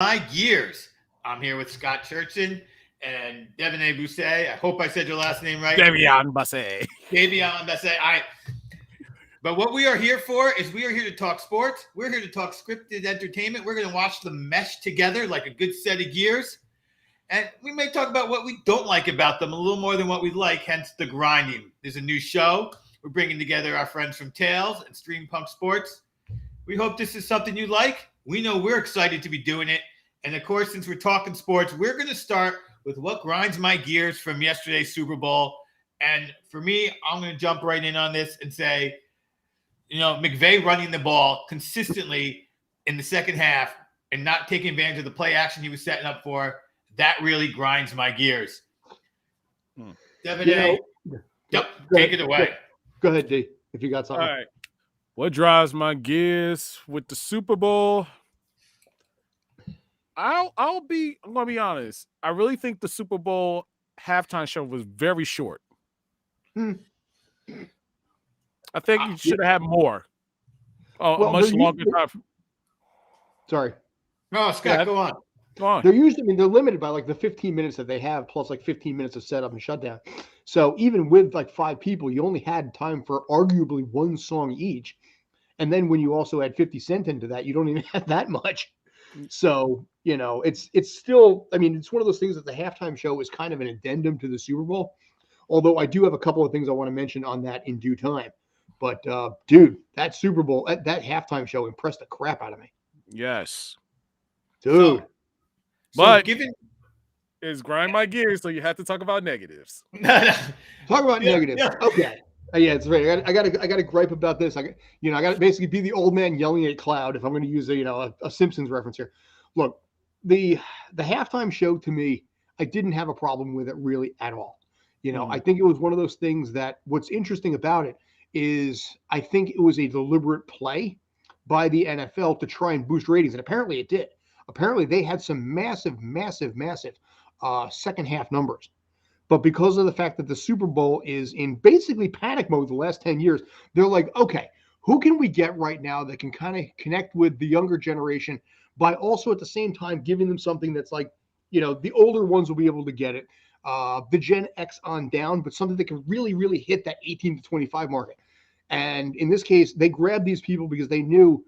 My gears. I'm here with Scott Churchin and Devin A. Bousset. I hope I said your last name right. Devian Basse. Davion Bousset. But what we are here for is we are here to talk sports. We're here to talk scripted entertainment. We're going to watch them mesh together like a good set of gears. And we may talk about what we don't like about them a little more than what we like, hence the grinding. There's a new show. We're bringing together our friends from Tails and Stream Punk Sports. We hope this is something you like. We know we're excited to be doing it. And of course, since we're talking sports, we're going to start with what grinds my gears from yesterday's Super Bowl. And for me, I'm going to jump right in on this and say, McVay running the ball consistently in the second half and not taking advantage of the play action he was setting up for, that really grinds my gears. Devin A. Yep, take it away. Go ahead, D, if you got something. All right. What drives my gears with the Super Bowl? I'm gonna be honest. I really think the Super Bowl halftime show was very short. I think you should have had more. Much longer time. Sorry. No, Scott, go on. Go on. They're limited by like the 15 minutes that they have, plus like 15 minutes of setup and shutdown. So even with like 5 people, you only had time for arguably one song each. And then when you also add 50 Cent into that, you don't even have that much. So, it's still, it's one of those things that the halftime show is kind of an addendum to the Super Bowl. Although I do have a couple of things I want to mention on that in due time. But, dude, that Super Bowl, that halftime show impressed the crap out of me. Yes. Dude. But it's grind my gears, so you have to talk about negatives. Talk about negatives. Yeah. Okay. Yeah, it's right. I got to gripe about this. I got to basically be the old man yelling at cloud if I'm going to use a Simpsons reference here. Look, the halftime show to me, I didn't have a problem with it really at all. I think it was one of those things that what's interesting about it is I think it was a deliberate play by the NFL to try and boost ratings, and apparently it did. Apparently they had some massive second half numbers. But because of the fact that the Super Bowl is in basically panic mode the last 10 years, they're like, okay, who can we get right now that can kind of connect with the younger generation by also at the same time giving them something that's like, the older ones will be able to get it, the Gen X on down, but something that can really, really hit that 18 to 25 market. And in this case, they grabbed these people because they knew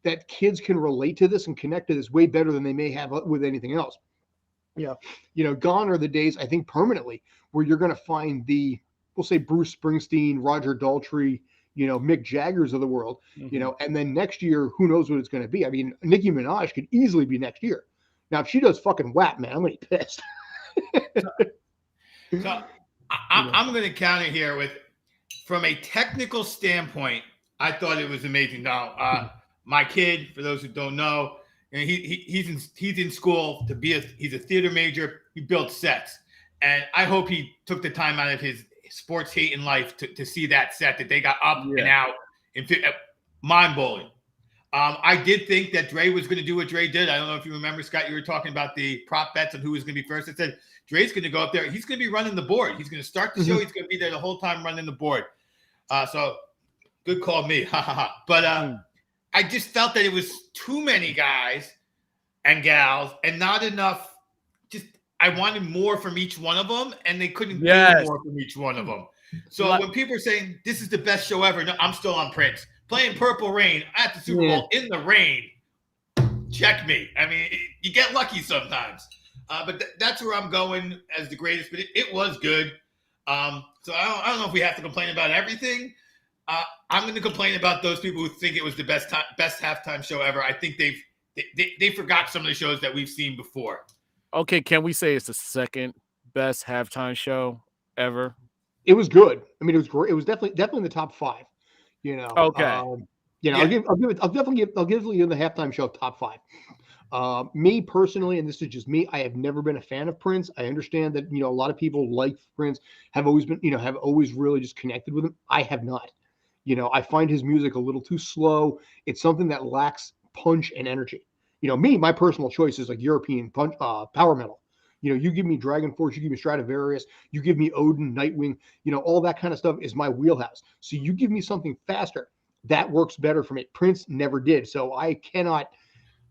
that kids can relate to this and connect to this way better than they may have with anything else. Gone are the days, I think, permanently where you're going to find we'll say Bruce Springsteen, Roger Daltrey, Mick Jaggers of the world, and then next year, who knows what it's going to be. Nicki Minaj could easily be next year. Now, if she does fucking WAP, man, I'm going to be pissed. So I'm going to counter here with, from a technical standpoint, I thought it was amazing. Now, my kid, for those who don't know, he's in school to be he's a theater major. He built sets, and I hope he took the time out of his sports hate in life to see that set that they got up and out and mind blowing. I did think that Dre was going to do what Dre did. I don't know if you remember, Scott. You were talking about the prop bets on who was going to be first. I said Dre's going to go up there. He's going to be running the board. He's going to start the show. He's going to be there the whole time running the board. So good call, me. But I just felt that it was too many guys and gals and not enough. I wanted more from each one of them, and they couldn't do more from each one of them. So when people are saying this is the best show ever, no, I'm still on Prince. Playing Purple Rain at the Super Bowl in the rain. Check me. You get lucky sometimes. But that's where I'm going as the greatest. But it was good. So I don't know if we have to complain about everything. I'm going to complain about those people who think it was the best halftime show ever. I think they forgot some of the shows that we've seen before. Okay, can we say it's the second best halftime show ever? It was good. It was great. It was definitely in the top 5. Okay. I'll definitely give you the halftime show top 5. Me personally, and this is just me, I have never been a fan of Prince. I understand that a lot of people like Prince, have always really just connected with him. I have not. I find his music a little too slow. It's something that lacks punch and energy. My personal choice is like European punch, power metal. You give me Dragon Force, you give me Stradivarius, you give me Odin, Nightwing, all that kind of stuff is my wheelhouse. So you give me something faster, that works better for me. Prince never did. So I cannot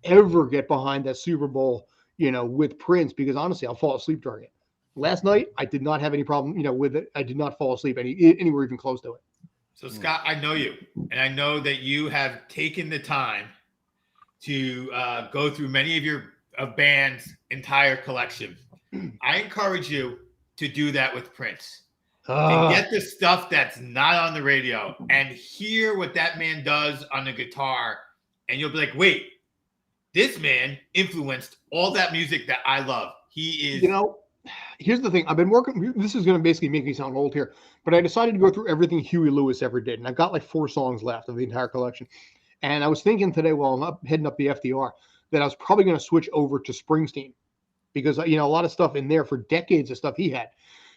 ever get behind that Super Bowl, with Prince, because honestly, I'll fall asleep during it. Last night, I did not have any problem, with it. I did not fall asleep anywhere even close to it. So Scott, I know you, and I know that you have taken the time to go through many of band's entire collection. I encourage you to do that with Prince. And get the stuff that's not on the radio and hear what that man does on the guitar, and you'll be like, wait, this man influenced all that music that I love. He is. Here's the thing. I've been working. This is going to basically make me sound old here, but I decided to go through everything Huey Lewis ever did, and I've got like 4 songs left of the entire collection. And I was thinking today, while I'm heading up the FDR, that I was probably going to switch over to Springsteen, because a lot of stuff in there for decades of stuff he had.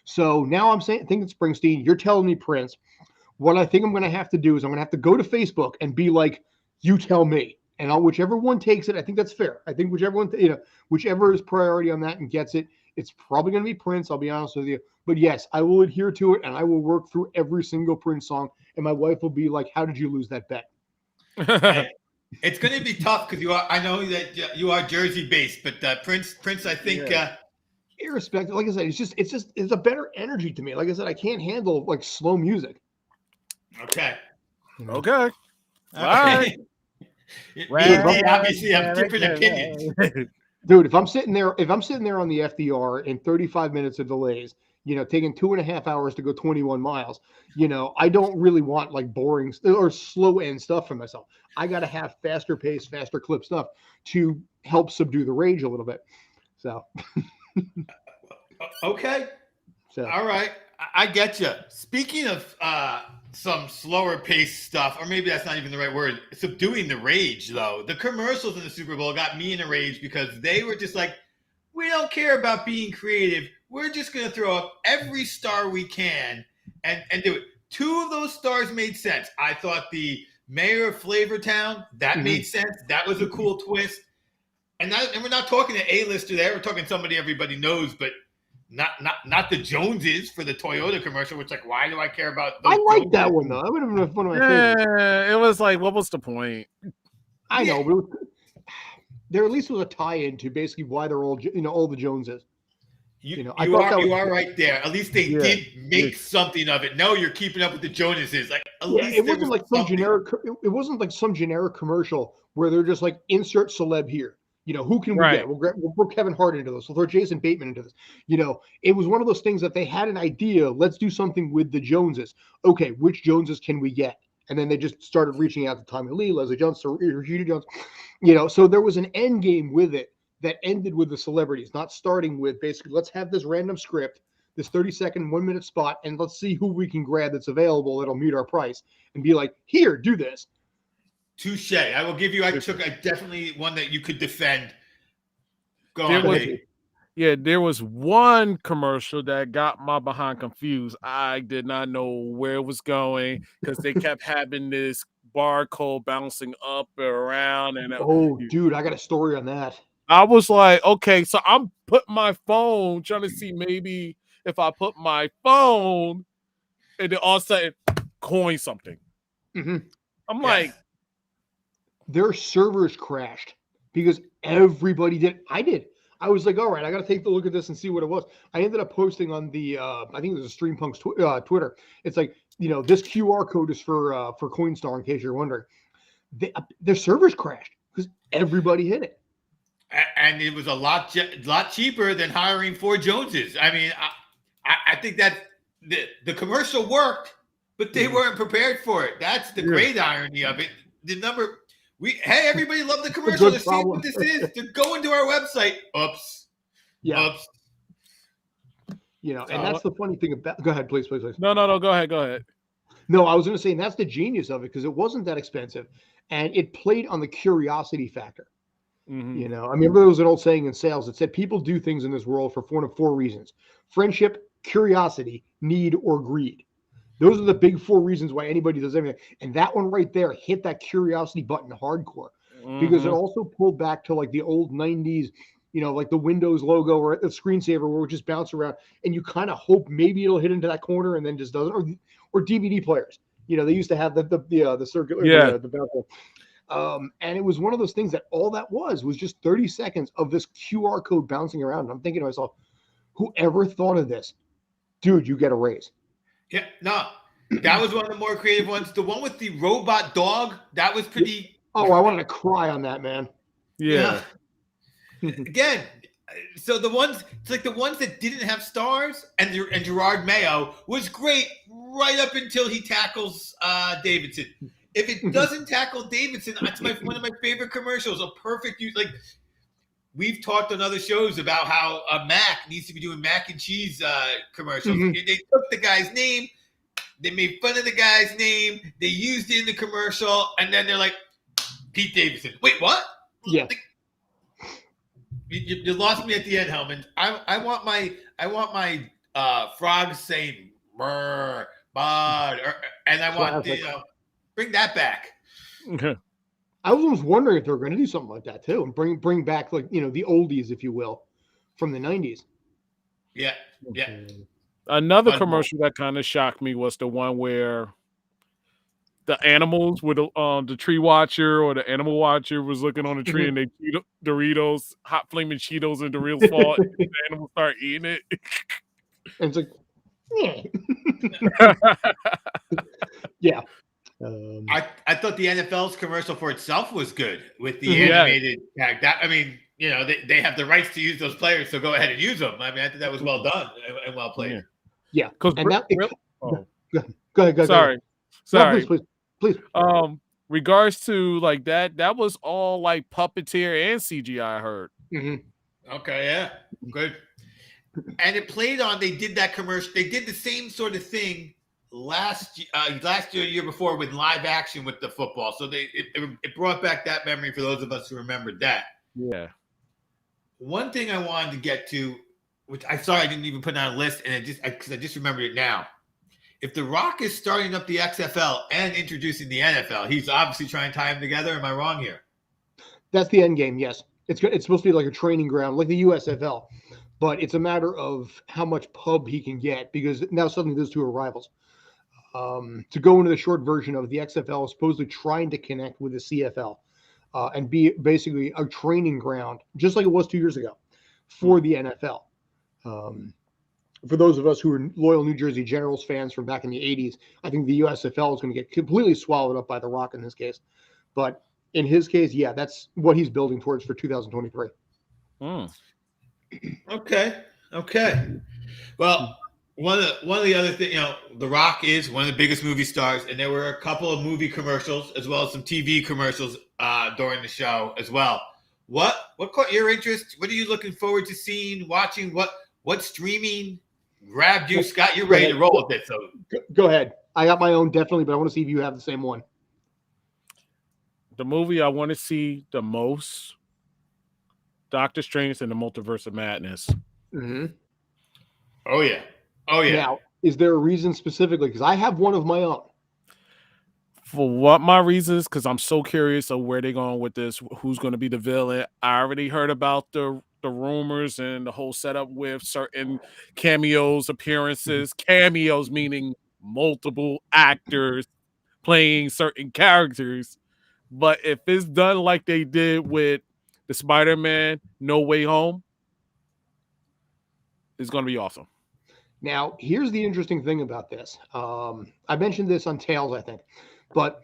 So now I'm thinking Springsteen. You're telling me Prince. What I think I'm going to have to do is I'm going to have to go to Facebook and be like, you tell me. And whichever one takes it, I think that's fair. I think whichever is priority on that and gets it, it's probably going to be Prince. I'll be honest with you. But yes, I will adhere to it, and I will work through every single Prince song. And my wife will be like, how did you lose that bet? It's going to be tough because I know that you are Jersey based, but Prince, I think. Yeah. Irrespective, like I said, it's a better energy to me. Like I said, I can't handle like slow music. Okay. All right. Obviously, have different opinions. Dude, if I'm sitting there on the FDR in 35 minutes of delays, taking 2.5 hours to go 21 miles, I don't really want like boring or slow end stuff for myself. I got to have faster pace, faster clip stuff to help subdue the rage a little bit. So. Okay. So. All right. I get you. Speaking of some slower paced stuff, or maybe that's not even the right word, subduing the rage, though. The commercials in the Super Bowl got me in a rage because they were just like, we don't care about being creative. We're just going to throw up every star we can and do it. 2 of those stars made sense. I thought the mayor of Flavortown, that made sense. That was a cool twist. And we're not talking an A-lister there. We're talking somebody everybody knows, but not the Joneses for the Toyota commercial, which like, why do I care about those? I like that one though. That would have been one of my favorites. It was like, what was the point? I know, but there at least was a tie-in to basically why they're all the Joneses. You are right there. At least they did make something of it. No, you're keeping up with the Joneses. Like at least it wasn't like some generic. It wasn't like some generic commercial where they're just like insert celeb here. Who can we get? We'll throw Kevin Hart into this. We'll throw Jason Bateman into this. It was one of those things that they had an idea. Let's do something with the Joneses. Okay, which Joneses can we get? And then they just started reaching out to Tommy Lee, Leslie Jones, Rashida Jones. So there was an end game with it that ended with the celebrities, not starting with basically, let's have this random script, this 30-second, 1-minute spot, and let's see who we can grab that's available that'll meet our price and be like, here, do this. Touche. I will give you. I definitely one that you could defend. Go on, Lee. Yeah, there was one commercial that got my behind confused. I did not know where it was going because they kept having this barcode bouncing up and around. And dude, I got a story on that. I was like, okay, so I'm putting my phone, trying to see maybe if I put my phone, and then all of a sudden, coin something. I'm like. Their servers crashed because everybody did. I did. I was like, all right, I got to take a look at this and see what it was. I ended up posting on the, I think it was a Streampunk's Twitter. It's like, this QR code is for Coinstar, in case you're wondering. Their servers crashed because everybody hit it. And it was a lot cheaper than hiring 4 Joneses. I mean, I think that the commercial worked, but they weren't prepared for it. That's the great irony of it. The number... Hey, everybody love the commercial. To see what this is. To go into our website. Oops. Oops. And that's the funny thing about. Go ahead, please. No. Go ahead. No, I was going to say, and that's the genius of it because it wasn't that expensive, and it played on the curiosity factor. I remember there was an old saying in sales that said people do things in this world for 4 reasons: friendship, curiosity, need, or greed. Those are the big 4 reasons why anybody does anything. And that one right there hit that curiosity button hardcore because it also pulled back to like the old 90s, like the Windows logo or the screensaver where it just bounce around and you kind of hope maybe it'll hit into that corner and then just doesn't. Or DVD players. They used to have the circular, the bounce. And it was one of those things that all that was just 30 seconds of this QR code bouncing around. And I'm thinking to myself, whoever thought of this, dude, you get a raise. Yeah, no, that was one of the more creative ones. The one with the robot dog, that was pretty. Oh, I wanted to cry on that, man. Yeah. Again, so the ones, it's like the ones that didn't have stars, and Gerard Mayo was great right up until he tackles Davidson. If it doesn't tackle Davidson, that's one of my favorite commercials. A perfect use. Like, we've talked on other shows about how a Mac needs to be doing mac and cheese commercials. They took the guy's name, they made fun of the guy's name, they used it in the commercial, and then they're like, Pete Davidson. Wait, what? Yeah. Like, you lost me at the end, Hellman. I want my frogs saying "brr," "bud," and I want bring that back. I was almost wondering if they were going to do something like that too, and bring back, like, the oldies, if you will, from the 90s. Yeah. Another commercial that kind of shocked me was the one where the animals with the tree watcher or the animal watcher was looking on the tree and they Doritos, hot flaming Cheetos and Doritos fall, and the animals start eating it. And it's like, yeah. I thought the NFL's commercial for itself was good with the animated tag. That, I mean, they have the rights to use those players, so go ahead and use them. I mean, I think that was well done and well played. Yeah. And Go ahead. Sorry. No, please. Regards to like that was all like puppeteer and CGI, I heard. Okay, yeah, good. And it played on. They did that commercial. They did the same sort of thing last year, year before, with live action with the football. So it brought back that memory for those of us who remembered that. Yeah. One thing I wanted to get to, which I didn't even put on a list, and because I just remembered it now. If The Rock is starting up the XFL and introducing the NFL, he's obviously trying to tie them together. Am I wrong here? That's the end game. Yes, it's supposed to be like a training ground, like the USFL, but it's a matter of how much pub he can get, because now suddenly those two are rivals. To go into the short version of the XFL is supposedly trying to connect with the CFL and be basically a training ground, just like it was 2 years ago, for the NFL. For those of us who are loyal New Jersey Generals fans from back in the 80s, I think the USFL is going to get completely swallowed up by The Rock in this case. But in his case, yeah, that's what he's building towards for 2023. Okay. Well, one of the other things, The Rock is one of the biggest movie stars, and there were a couple of movie commercials as well as some TV commercials during the show as well. What caught your interest? What are you looking forward to seeing, watching? What streaming grabbed you? Scott, you're ready to roll with it. So go ahead. I got my own, definitely, but I want to see if you have the same one. The movie I want to see the most, Doctor Strange and the Multiverse of Madness. Oh yeah. Now, is there a reason specifically? Because I have one of my own. For what my reason is, because I'm so curious of where they're going with this. Who's going to be the villain? I already heard about the rumors and the whole setup with certain cameos, appearances. Cameos meaning multiple actors playing certain characters. But if it's done like they did with the Spider-Man No Way Home, it's going to be awesome. Now, here's the interesting thing about this. I mentioned this on Tales, I think, but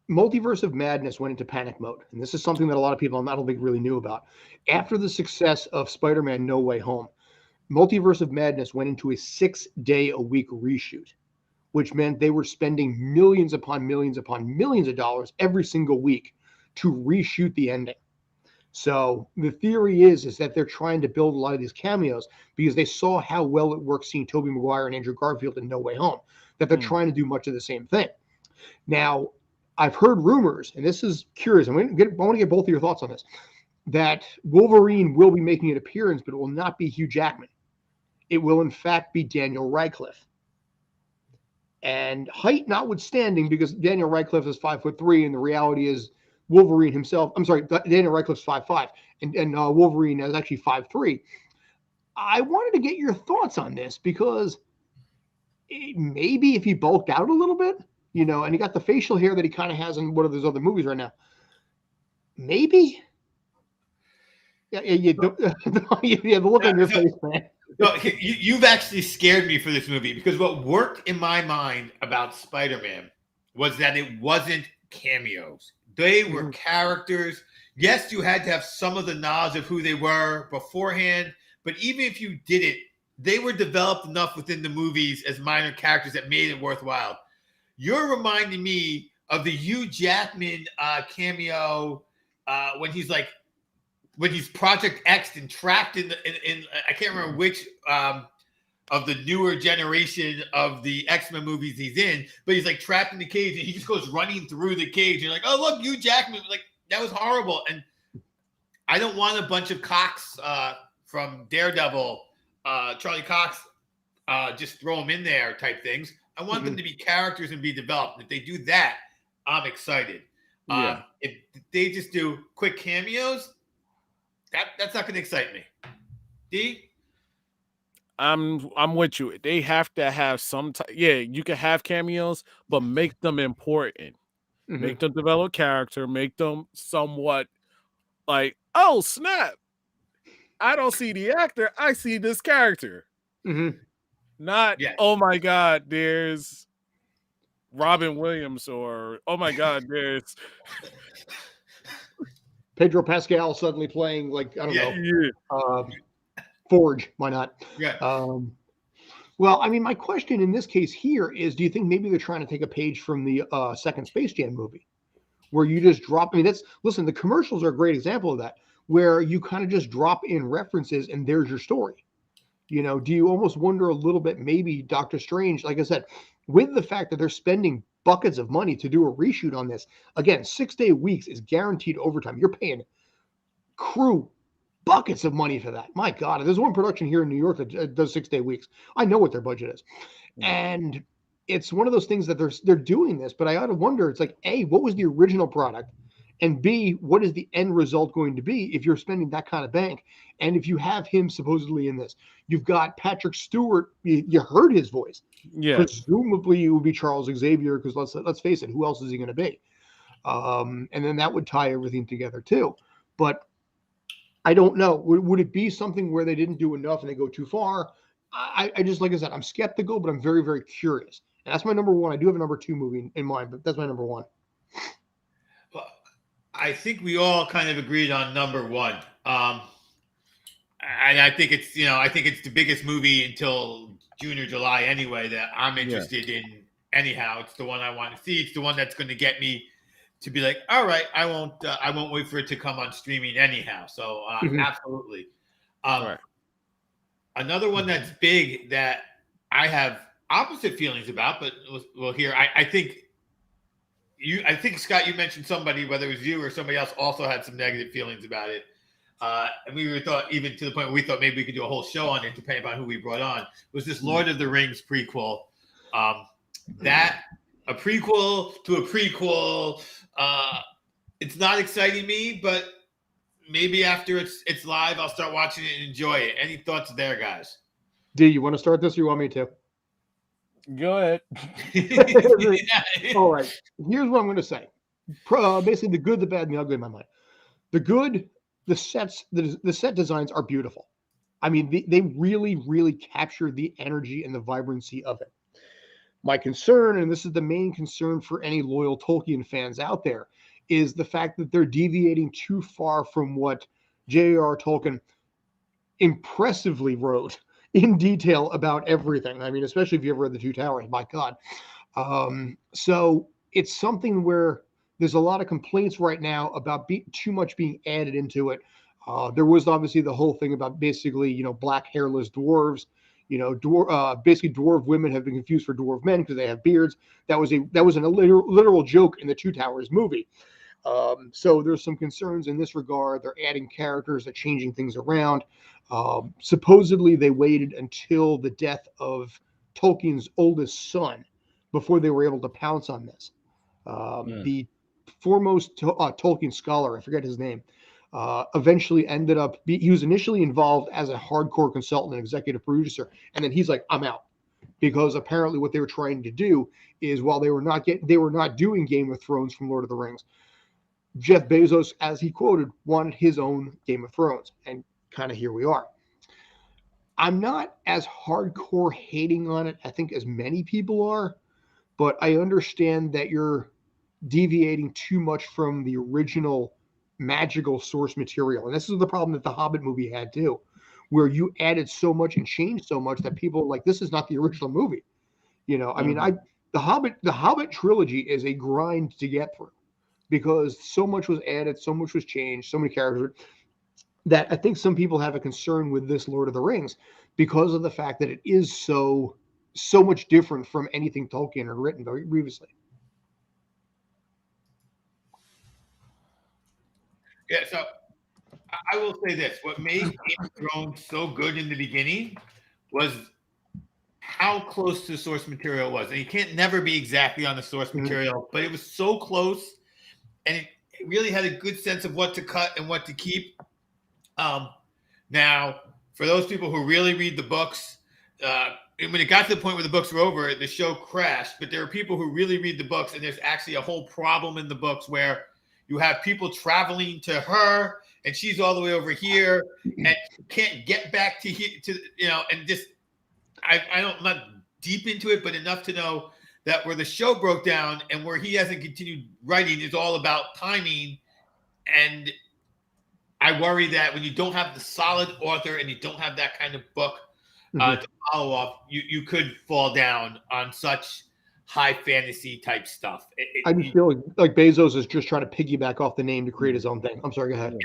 Multiverse of Madness went into panic mode. And this is something that a lot of people I don't think really knew about. After the success of Spider-Man No Way Home, Multiverse of Madness went into a 6-day-a-week reshoot, which meant they were spending millions upon millions upon millions of dollars every single week to reshoot the ending. So the theory is that they're trying to build a lot of these cameos because they saw how well it worked seeing Tobey Maguire and Andrew Garfield in No Way Home, that they're trying to do much of the same thing. Now, I've heard rumors, and this is curious. I want to get both of your thoughts on this, that Wolverine will be making an appearance, but it will not be Hugh Jackman. It will, in fact, be Daniel Radcliffe. And height notwithstanding, because Daniel Radcliffe is 5'3", and the reality is Wolverine himself, Daniel Radcliffe's 5'5", and Wolverine is actually 5'3". I wanted to get your thoughts on this because maybe if he bulked out a little bit, and he got the facial hair that he kind of has in one of those other movies right now, maybe. Yeah, the look on your face, man. No, you've actually scared me for this movie because what worked in my mind about Spider-Man was that it wasn't cameos. They were characters. Yes, you had to have some of the knowledge of who they were beforehand, but even if you didn't, they were developed enough within the movies as minor characters that made it worthwhile. You're reminding me of the Hugh Jackman cameo when he's Project X and trapped in I can't remember which of the newer generation of the X-Men movies he's in, but he's like trapped in the cage and he just goes running through the cage. You're like, oh look, Hugh Jackman, like that was horrible. And I don't want a bunch of Cox from Daredevil, Charlie Cox, just throw them in there type things. I want them to be characters and be developed. If they do that, I'm excited. Yeah. If they just do quick cameos, that's not going to excite me. D? I'm with you. They have to have some type. Yeah, you can have cameos, but make them important. Make them develop character. Make them somewhat like, oh snap! I don't see the actor. I see this character. Not oh my god, there's Robin Williams, or oh my god, there's Pedro Pascal suddenly playing like I don't know. Forge, why not? Yeah. Well, I mean, my question in this case here is, do you think maybe they're trying to take a page from the second Space Jam movie, where you just drop? I mean, listen, the commercials are a great example of that, where you kind of just drop in references and there's your story. You know, do you almost wonder a little bit, maybe Doctor Strange, like I said, with the fact that they're spending buckets of money to do a reshoot on this, again, 6-day weeks is guaranteed overtime. You're paying crew buckets of money for that. My God, there's one production here in New York that does 6-day weeks. I know what their budget is. And it's one of those things that they're doing this, but I ought to wonder, it's like, A, what was the original product? And B, what is the end result going to be if you're spending that kind of bank? And if you have him supposedly in this, you've got Patrick Stewart. You heard his voice. Yeah. Presumably it would be Charles Xavier, because let's face it, who else is he going to be? And then that would tie everything together too. But I don't know. Would it be something where they didn't do enough and they go too far? I just, like I said, I'm skeptical, but I'm very, very curious. And that's my number one. I do have a number two movie in mind, but that's my number one. Well, I think we all kind of agreed on number one. And I think it's the biggest movie until June or July anyway that I'm interested in. Anyhow, it's the one I want to see. It's the one that's going to get me to be like, all right, I won't wait for it to come on streaming anyhow. So absolutely. Right. Another one that's big that I have opposite feelings about, but we'll hear. I think Scott, you mentioned somebody, whether it was you or somebody else, also had some negative feelings about it. And we thought, even to the point where we thought maybe we could do a whole show on it, depending on who we brought on, was this Lord of the Rings prequel. That a prequel to a prequel. It's not exciting me, but maybe after it's live, I'll start watching it and enjoy it. Any thoughts there, guys? D, you want to start this or you want me to? Go ahead. All right. Here's what I'm going to say. Basically, the good, the bad, and the ugly in my mind. The good, the set designs are beautiful. I mean, they really, really capture the energy and the vibrancy of it. My concern, and this is the main concern for any loyal Tolkien fans out there, is the fact that they're deviating too far from what J.R.R. Tolkien impressively wrote in detail about everything. I mean, especially if you ever read The Two Towers, my God. So it's something where there's a lot of complaints right now about too much being added into it. There was obviously the whole thing about basically, black hairless dwarves. Basically dwarf women have been confused for dwarf men because they have beards. That was a literal joke in the Two Towers movie. So there's some concerns in this regard. They're adding characters, they're changing things around. Supposedly they waited until the death of Tolkien's oldest son before they were able to pounce on this. The foremost Tolkien scholar, I forget his name, eventually ended up, he was initially involved as a hardcore consultant and executive producer. And then he's like, I'm out, because apparently what they were trying to do is, while they were not doing Game of Thrones from Lord of the Rings, Jeff Bezos, as he quoted, wanted his own Game of Thrones, and kind of here we are. I'm not as hardcore hating on it, I think, as many people are, but I understand that you're deviating too much from the original magical source material. And this is the problem that the Hobbit movie had too, where you added so much and changed so much that people are like, this is not the original movie. You know, I mean, the Hobbit trilogy is a grind to get through because so much was added, so much was changed, so many characters, that I think some people have a concern with this Lord of the Rings because of the fact that it is so much different from anything Tolkien had written previously. Yeah, so I will say this. What made Game of Thrones so good in the beginning was how close to the source material it was. And you can't never be exactly on the source material, but it was so close, and it really had a good sense of what to cut and what to keep. Now, for those people who really read the books, and when it got to the point where the books were over, the show crashed. But there are people who really read the books, and there's actually a whole problem in the books where you have people traveling to her, and she's all the way over here, and can't get back to here. And just I'm not deep into it, but enough to know that where the show broke down and where he hasn't continued writing is all about timing. And I worry that when you don't have the solid author and you don't have that kind of book to follow up, you could fall down on such high fantasy type stuff. I just feel like Bezos is just trying to piggyback off the name to create his own thing. I'm sorry, go ahead.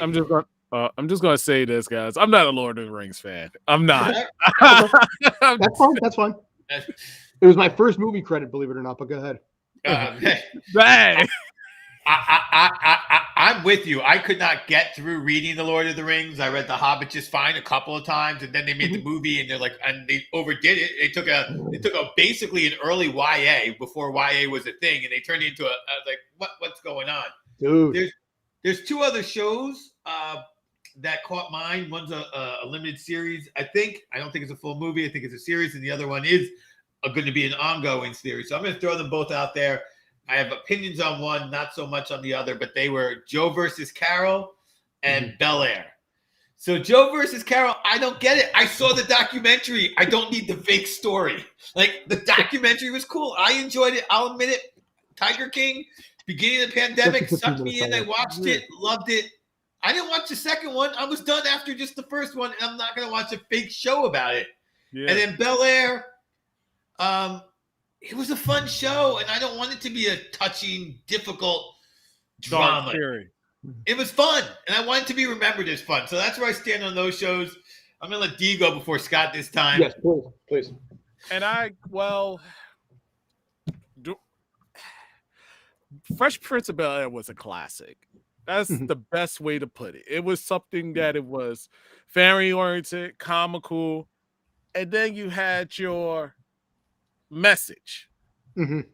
I'm just gonna say this, guys. I'm not a Lord of the Rings fan. I'm not. That's fine. It was my first movie credit, believe it or not. But go ahead. Bang. I'm with you. I could not get through reading The Lord of the Rings. I read The Hobbit just fine a couple of times, and then they made the movie, and they overdid it. They took a basically an early YA before YA was a thing, and they turned it into I was like, what's going on? Dude. There's two other shows that caught mine. One's a limited series, I think. I don't think it's a full movie. I think it's a series, and the other one is going to be an ongoing series. So I'm going to throw them both out there. I have opinions on one, not so much on the other, but they were Joe versus Carol and Bel Air. So Joe versus Carol, I don't get it. I saw the documentary. I don't need the fake story. Like, the documentary was cool. I enjoyed it. I'll admit it. Tiger King, beginning of the pandemic, sucked me in. I watched it, loved it. I didn't watch the second one. I was done after just the first one, and I'm not going to watch a fake show about it. Yeah. And then Bel Air, it was a fun show, and I don't want it to be a touching, difficult drama. It was fun, and I want it to be remembered as fun. So that's where I stand on those shows. I'm going to let Dee go before Scott this time. Yes, please. And Fresh Prince of Bel-Air was a classic. That's the best way to put it. It was something that it was family-oriented, comical, and then you had your message. And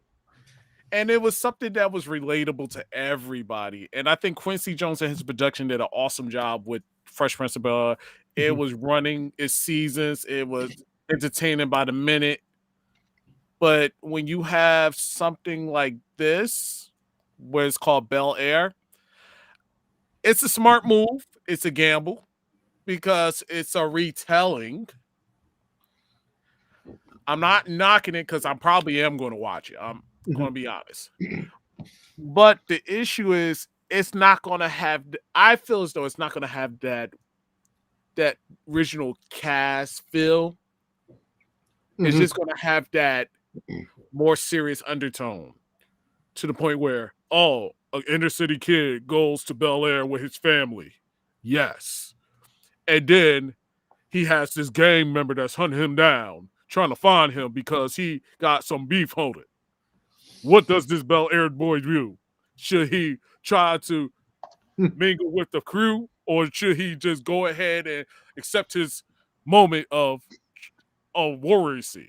it was something that was relatable to everybody. And I think Quincy Jones and his production did an awesome job with Fresh Prince of Bel-Air. It was running its seasons. It was entertaining by the minute. But when you have something like this, where it's called Bel Air, it's a smart move. It's a gamble because it's a retelling. I'm not knocking it because I probably am going to watch it. I'm going to be honest. But the issue is it's not going to have, I feel as though it's not going to have that original cast feel. It's just going to have that more serious undertone to the point where, an inner city kid goes to Bel Air with his family. Yes. And then he has this gang member that's hunting him down, trying to find him because he got some beef holding. What does this Bel Air boy do? Should he try to mingle with the crew, or should he just go ahead and accept his moment of worrisy?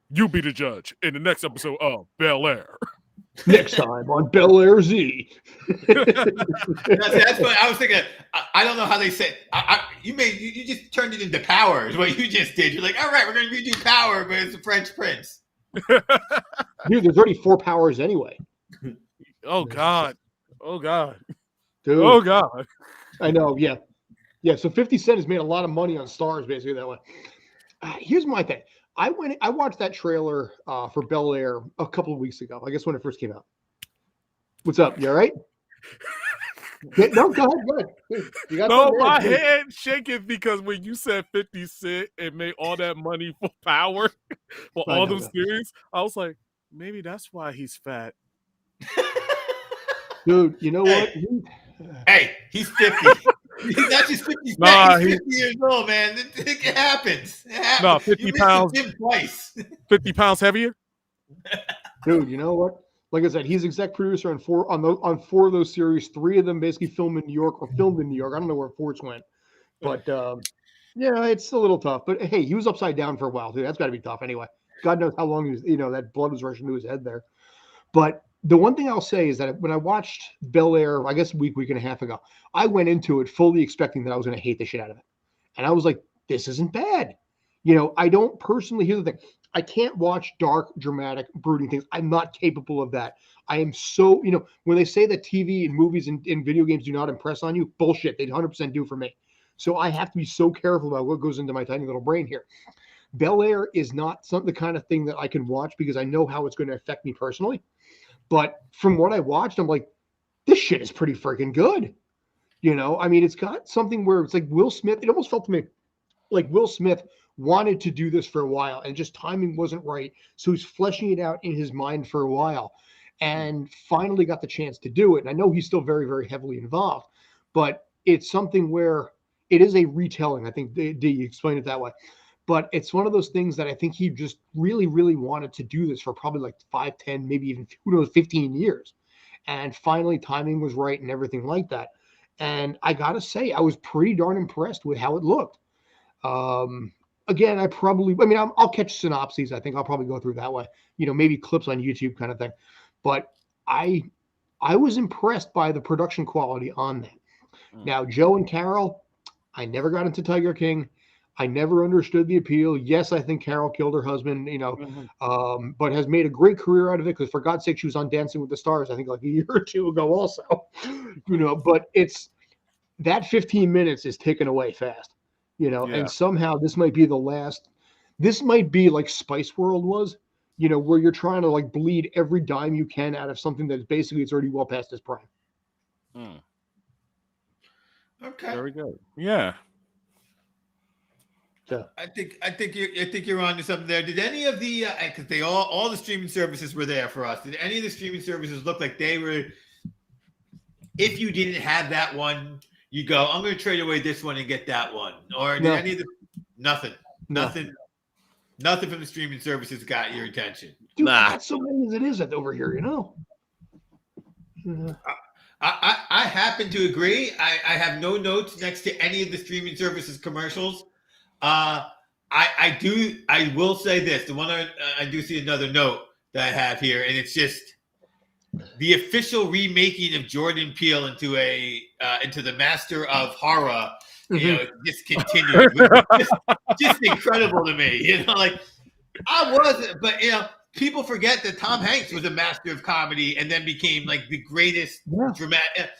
You be the judge in the next episode of Bel Air. Next time on Bel Air Z. That's what I was thinking. I don't know how they say. You just turned it into Power. Is what you just did. You're like, all right, we're going to redo Power, but it's a French Prince. Dude, there's already 4 powers anyway. Oh God. Oh God. Dude, Oh God. I know. Yeah. Yeah. So 50 Cent has made a lot of money on stars basically that way. Here's my thing. I watched that trailer for Bel Air a couple of weeks ago. I guess when it first came out. What's up? You all right? No, go ahead. Go ahead. You got No, something? my Yeah, head shaking because when you said 50 Cent and made all that money for Power for I all know, those yeah. series, I was like, maybe that's why he's fat. Dude, you know what? Hey, he's 50. He's not just 50 Cent. Nah, He's 50 years old, man. It happens. It happens. No, 50 You pounds. missed the gym twice. 50 pounds heavier? Dude, you know what? Like I said, he's exec producer on four of those series. 3 of them basically filmed in New York or filmed in New York. I don't know where 4th went, but yeah, it's a little tough. But hey, he was upside down for a while too. That's got to be tough anyway. God knows how long he was. That blood was rushing to his head there. But the one thing I'll say is that when I watched Bel Air, I guess a week and a half ago, I went into it fully expecting that I was going to hate the shit out of it, and I was like, this isn't bad. I don't personally. Here's the thing. I can't watch dark, dramatic, brooding things. I'm not capable of that. I am so, when they say that TV and movies and video games do not impress on you, bullshit. They 100% do for me. So I have to be so careful about what goes into my tiny little brain here. Bel Air is not the kind of thing that I can watch because I know how it's going to affect me personally. But from what I watched, I'm like, this shit is pretty freaking good. I mean, it's got something where it's like Will Smith. It almost felt to me like Will Smith wanted to do this for a while and just timing wasn't right. So he's fleshing it out in his mind for a while and finally got the chance to do it. And I know he's still very, very heavily involved, but it's something where it is a retelling. I think you explained it that way, but it's one of those things that I think he just really, really wanted to do this for probably like 5, 10, maybe even, 15 years. And finally timing was right and everything like that. And I got to say, I was pretty darn impressed with how it looked. Again, I'll catch synopses. I think I'll probably go through that way, maybe clips on YouTube kind of thing. But I was impressed by the production quality on that. Now, Joe and Carol, I never got into Tiger King. I never understood the appeal. Yes, I think Carol killed her husband, but has made a great career out of it because for God's sake, she was on Dancing with the Stars, I think like a year or two ago also, but it's that 15 minutes is taken away fast. And somehow this might be like Spice World was, where you're trying to like bleed every dime you can out of something that's basically it's already well past its prime. Okay. Very good. Yeah. So I think you're on to something there. Did any of the because they all the streaming services were there for us? Did any of the streaming services look like they were? If you didn't have that one, you go, I'm going to trade away this one and get that one. Or did any of the nothing from the streaming services got your attention? Dude, not so many as it is over here, I happen to agree. I have no notes next to any of the streaming services commercials. I will say this. The one I do see another note that I have here, and it's just the official remaking of Jordan Peele into the Master of Horror. It just continued. just incredible to me. Like I wasn't, but people forget that Tom Hanks was a master of comedy and then became like the greatest dramatic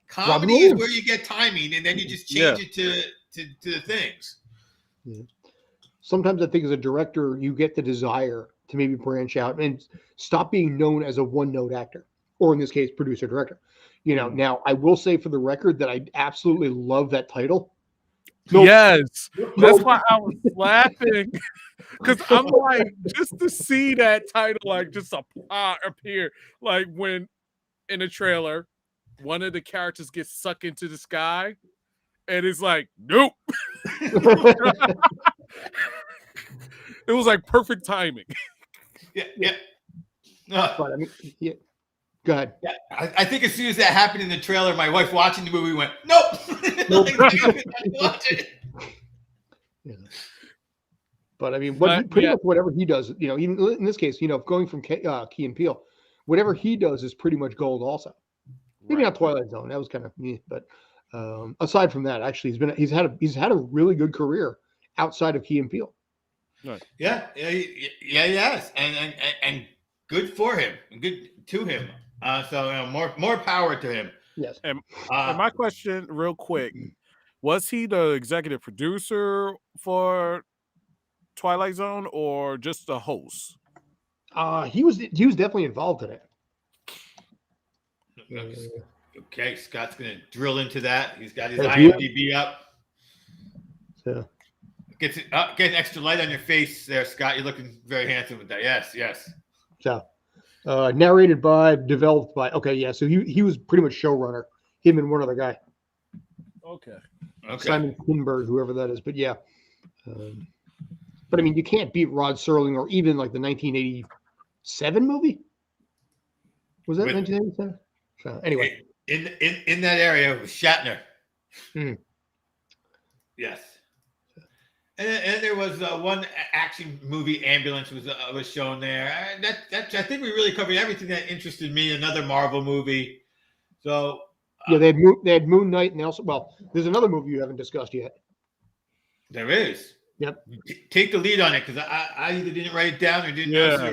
comedy is where you get timing and then you just change it to the things. Yeah. Sometimes I think as a director, you get the desire to maybe branch out and stop being known as a one-note actor, or in this case, producer director. Now I will say for the record that I absolutely love that title. Yes, that's why I was laughing because I'm like, just to see that title like just appear, like when in a trailer, one of the characters gets sucked into the sky, and it's like, nope. It was like perfect timing. Yeah. But I mean, yeah. Go ahead. Yeah, I think as soon as that happened in the trailer, my wife watching the movie went, "Nope." Yeah. But I mean, pretty much whatever he does, even in this case, going from Key and Peele, whatever he does is pretty much gold. Also, maybe not Twilight Zone. That was kind of but aside from that, actually, he's had a really good career outside of Key and Peele. Right. Yeah, yes, and good for him, and good to him. So more power to him. Yes. And my question, real quick, was he the executive producer for Twilight Zone or just the host? He was definitely involved in it. Okay, Scott's gonna drill into that. He's got his Yeah. IMDb up. Yeah. Get extra light on your face there, Scott. You're looking very handsome with that. Yes. So, narrated by, developed by. Okay, yeah. So he was pretty much showrunner. Him and one other guy, Okay. Simon Kinberg, whoever that is. But yeah. But I mean, you can't beat Rod Serling or even like the 1987 movie. Was that 1987? So anyway, in that area with Shatner. Yes. And there was one action movie, Ambulance, was shown there. That I think we really covered everything that interested me. Another Marvel movie. So yeah, they had Moon Knight, and they also, well, there's another movie you haven't discussed yet. There is. Yep. Take the lead on it, because I either didn't write it down or didn't. Yeah.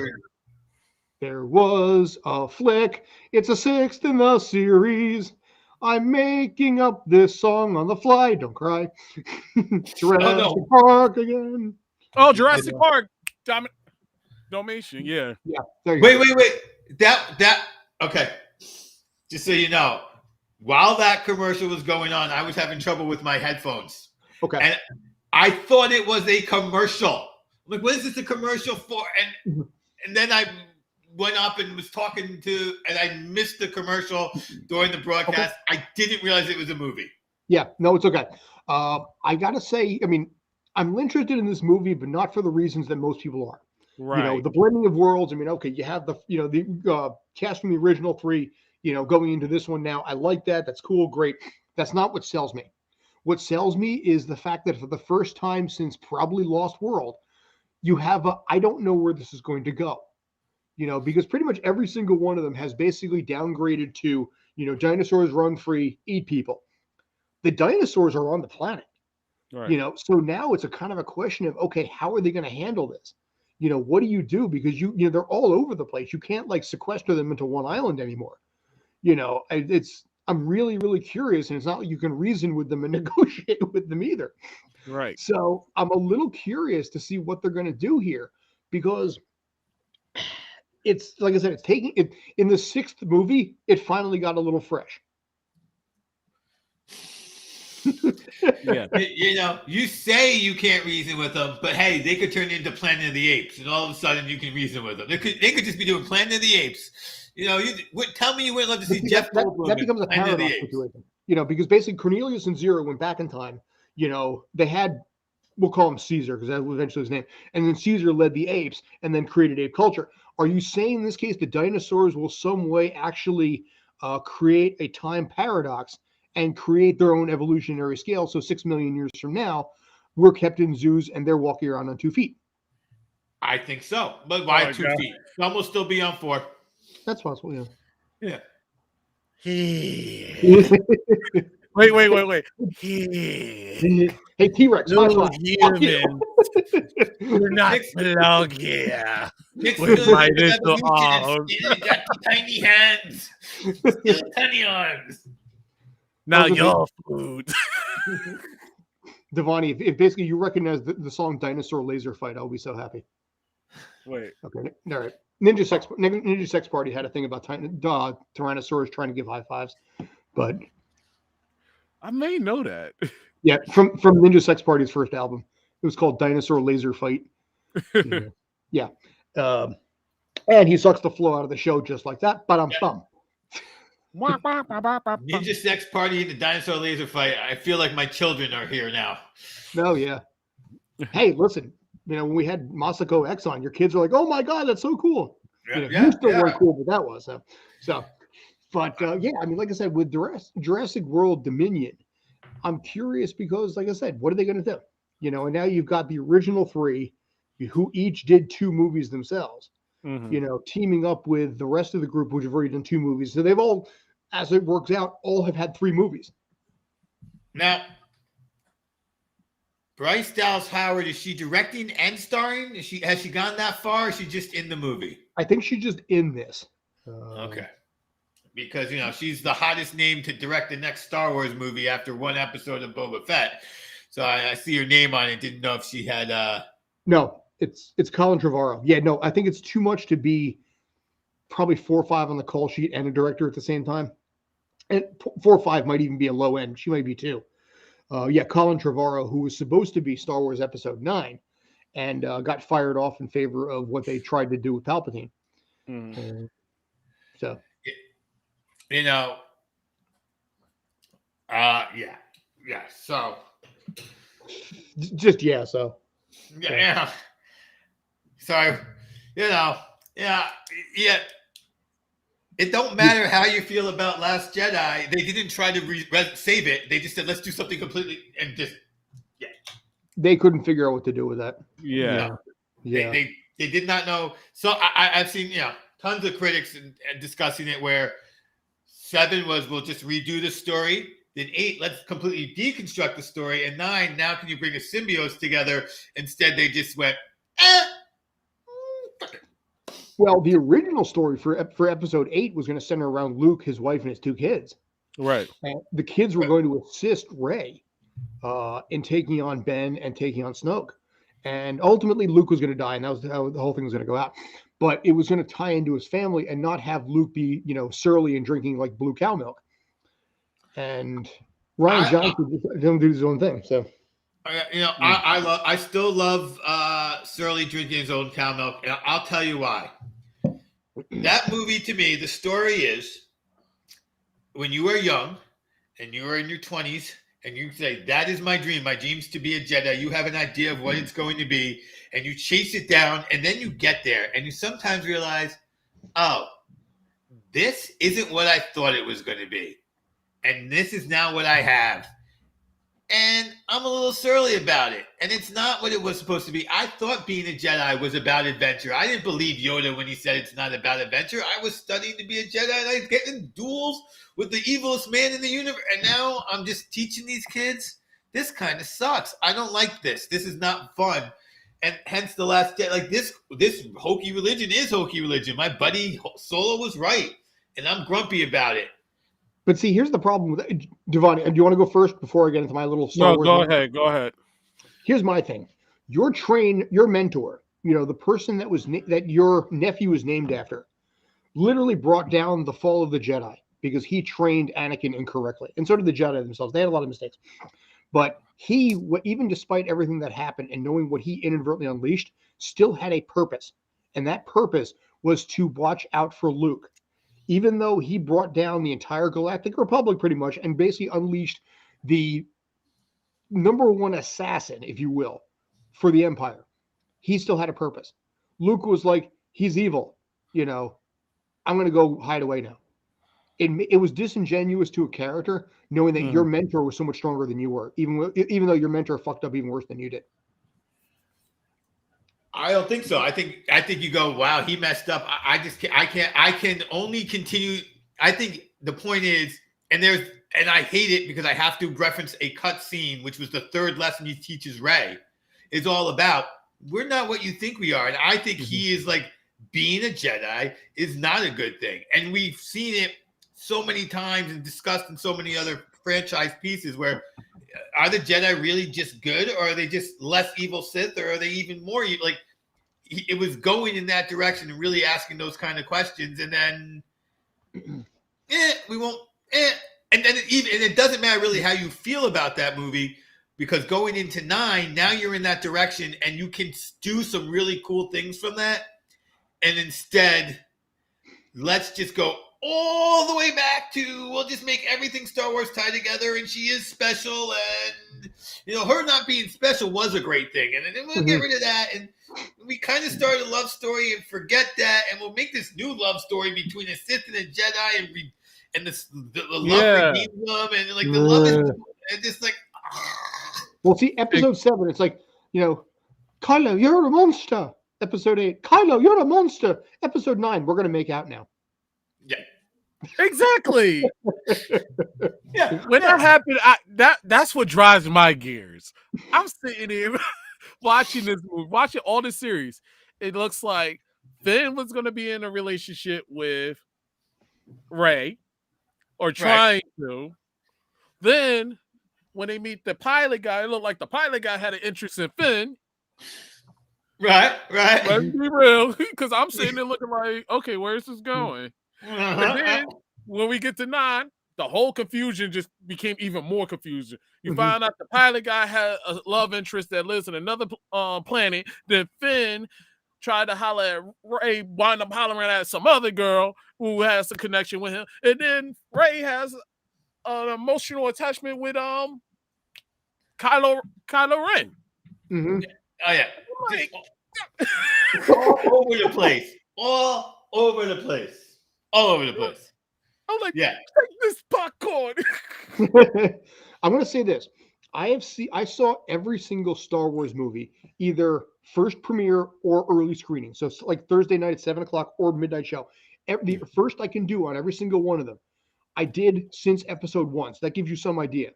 There was a flick. It's a 6th in the series. I'm making up this song on the fly. Don't cry. Jurassic Park again. Oh, Jurassic Park. Dalmatian. Yeah. Yeah. There you go. Wait. That. Okay. Just so you know, while that commercial was going on, I was having trouble with my headphones. Okay. And I thought it was a commercial. Like, what is this a commercial for? And then I went up and was talking to, and I missed the commercial during the broadcast. Okay. I didn't realize it was a movie. Yeah, no, it's okay. I gotta say, I mean, I'm interested in this movie, but not for the reasons that most people are. Right. You know, the blending of worlds. I mean, okay, you have the cast from the original 3, going into this one now. I like that. That's cool. Great. That's not what sells me. What sells me is the fact that for the first time since probably Lost World, you have I don't know where this is going to go. Because pretty much every single one of them has basically downgraded to, dinosaurs run free, eat people. The dinosaurs are on the planet, right. So now it's a kind of a question of, okay, how are they going to handle this? What do you do? Because they're all over the place. You can't like sequester them into one island anymore. I'm really, really curious, and it's not like you can reason with them and negotiate with them either. Right. So I'm a little curious to see what they're going to do here, because it's, like I said, it's taking it in the 6th movie. It finally got a little fresh. Yeah. You say you can't reason with them, but hey, they could turn into Planet of the Apes, and all of a sudden you can reason with them. They could just be doing Planet of the Apes. Tell me you wouldn't love to see Jeff Goldblum. That becomes a paradox situation. Because basically Cornelius and Zero went back in time. They had, we'll call him Caesar because that was eventually his name, and then Caesar led the apes and then created ape culture. Are you saying in this case the dinosaurs will some way actually create a time paradox and create their own evolutionary scale? So 6 million years from now, we're kept in zoos and they're walking around on 2 feet. I think so, but why 2 feet? Some will still be on 4. That's possible, yeah. Yeah. Wait. Hey, T-Rex, no humans. We're not belong here. With my little arms. Tiny hands. Still tiny arms. Now your food. Devani, if basically you recognize the song Dinosaur Laser Fight, I'll be so happy. Wait. Okay, all right. Ninja Sex Party had a thing about Tyrannosaurus trying to give high fives, but I may know that. Yeah, from Ninja Sex Party's first album, it was called Dinosaur Laser Fight. Yeah, and he sucks the flow out of the show just like that. But Ninja Sex Party and the Dinosaur Laser Fight. I feel like my children are here now. No, yeah. Hey, listen. When we had Masako X on, your kids are like, "Oh my god, that's so cool!" You still weren't cool, but that was so. But yeah, I mean, like I said, with Jurassic World Dominion, I'm curious because, like I said, what are they going to do? And now you've got the original 3, who each did 2 movies themselves. Mm-hmm. Teaming up with the rest of the group, which have already done 2 movies. So they've all, as it works out, all have had 3 movies. Now, Bryce Dallas Howard, is she directing and starring? Has she gone that far? Or is she just in the movie? I think she's just in this. Okay. because she's the hottest name to direct the next Star Wars movie after one episode of Boba Fett. So I see her name on it. Didn't know if she had. No, it's Colin Trevorrow. Yeah, no, I think it's too much to be probably 4 or 5 on the call sheet and a director at the same time. And 4 or 5 might even be a low end. She might be 2. Colin Trevorrow, who was supposed to be Star Wars Episode 9, and got fired off in favor of what they tried to do with Palpatine. So, So, just so. Yeah. So, It don't matter how you feel about Last Jedi. They didn't try to save it. They just said, let's do something completely and just, They couldn't figure out what to do with that. Yeah. They did not know. So I've seen, tons of critics and discussing it where 7 was, we'll just redo the story. Then 8, let's completely deconstruct the story. And 9, now can you bring a symbiote together? Instead, they just went, fuck it. Well, the original story for episode 8 was going to center around Luke, his wife, and his 2 kids. Right. And the kids were going to assist Rey in taking on Ben and taking on Snoke. And ultimately, Luke was going to die, and that was how the whole thing was going to go out. But it was going to tie into his family and not have Luke be, surly and drinking like blue cow milk. And Rian Johnson didn't do his own thing. So, I still love Surly drinking his own cow milk, and I'll tell you why. That movie, to me, the story is when you were young and you were in your 20s and you say, that is my dream. My dream's to be a Jedi. You have an idea of what it's going to be, and you chase it down, and then you get there, and you sometimes realize, oh, this isn't what I thought it was going to be. And this is now what I have. And I'm a little surly about it. And it's not what it was supposed to be. I thought being a Jedi was about adventure. I didn't believe Yoda when he said it's not about adventure. I was studying to be a Jedi, and I was getting duels with the evilest man in the universe. And now I'm just teaching these kids. This kind of sucks. I don't like this. This is not fun. And hence the Last Jedi. Like this hokey religion is hokey religion. My buddy Solo was right. And I'm grumpy about it. But see, here's the problem with it. Devon, do you want to go first before I get into my little Star Wars? Go ahead. Here's my thing. Your mentor, the person that your nephew was named after, literally brought down the fall of the Jedi because he trained Anakin incorrectly. And so did the Jedi themselves. They had a lot of mistakes. But he, even despite everything that happened and knowing what he inadvertently unleashed, still had a purpose. And that purpose was to watch out for Luke. Even though he brought down the entire Galactic Republic pretty much and basically unleashed the number one assassin, if you will, for the Empire, he still had a purpose. Luke was like, he's evil. I'm going to go hide away now. It was disingenuous to a character knowing that your mentor was so much stronger than you were, even though your mentor fucked up even worse than you did. I don't think so. I think you go, wow, he messed up. I can only continue. I think the point is, and I hate it because I have to reference a cut scene, which was the 3rd lesson he teaches Rey, is all about, we're not what you think we are. And I think he is like, being a Jedi is not a good thing. And we've seen it so many times and discussed in so many other franchise pieces where, are the Jedi really just good, or are they just less evil Sith, or are they even more evil? Like, it was going in that direction and really asking those kind of questions, and then we won't. And then it doesn't matter really how you feel about that movie, because going into 9, now you're in that direction, and you can do some really cool things from that. And instead, let's just go all the way back to, we'll just make everything Star Wars tie together, and she is special, and her not being special was a great thing, and then we'll get rid of that, and we kind of started a love story and forget that, and we'll make this new love story between a Sith and a Jedi, and the love redeems them, and like the love is, and just like, well, see, episode 7, it's like, Kylo, you're a monster. Episode 8, Kylo, you're a monster. Episode 9, we're gonna make out now. Yeah. Exactly. When that happened, that's what drives my gears. I'm sitting here watching this movie, watching all the series. It looks like Finn was going to be in a relationship with Rey, or trying to. Then when they meet the pilot guy, it looked like the pilot guy had an interest in Finn. Right. Let's be real, because I'm sitting there looking like, okay, where's this going? And then when we get to 9, the whole confusion just became even more confusion. You find out the pilot guy had a love interest that lives in another planet. Then Finn tried to holler at Ray, wind up hollering at some other girl who has a connection with him. And then Ray has an emotional attachment with Kylo Ren. Oh yeah, Like, all over the place. All over the place. I'm like, Yeah. take this popcorn. I'm going to say this. I saw every single Star Wars movie, either first premiere or early screening. So like Thursday night at 7:00 or midnight show. The first I can do on every single one of them, I did since episode 1. So that gives you some idea.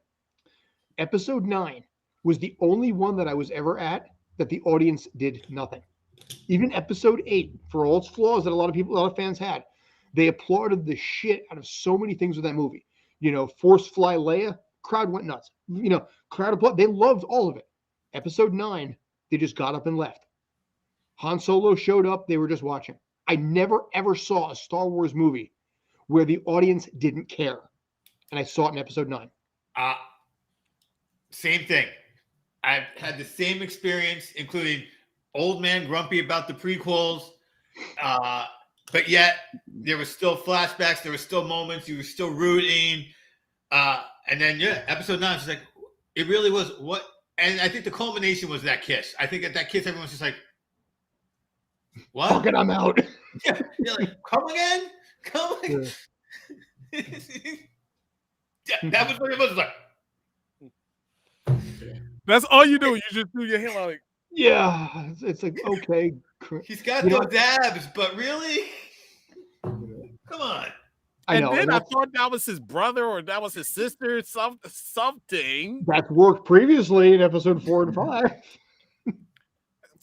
Episode 9 was the only one that I was ever at that the audience did nothing. Even episode 8, for all its flaws that a lot of fans had, they applauded the shit out of so many things with that movie. You know, Force Fly Leia, crowd went nuts. You know, crowd applauded. They loved all of it. Episode 9, they just got up and left. Han Solo showed up. They were just watching. I never, ever saw a Star Wars movie where the audience didn't care. And I saw it in episode 9. Same thing. I've had the same experience, including old man grumpy about the prequels. But yet there were still flashbacks. There were still moments. You were still rooting. And then, episode 9 is like, it really was what. And I think the culmination was that kiss. I think at that kiss, everyone's just like, what? Fuck it, I'm out. Yeah, you're like, come again? Come again? Yeah. That was what it was like. That's all you do. You just do your hand like. Yeah, it's like, okay. He's got those abs, but really? Come on. I know. Then I thought that was his brother or that was his sister, something. That's worked previously in episode 4 and 5.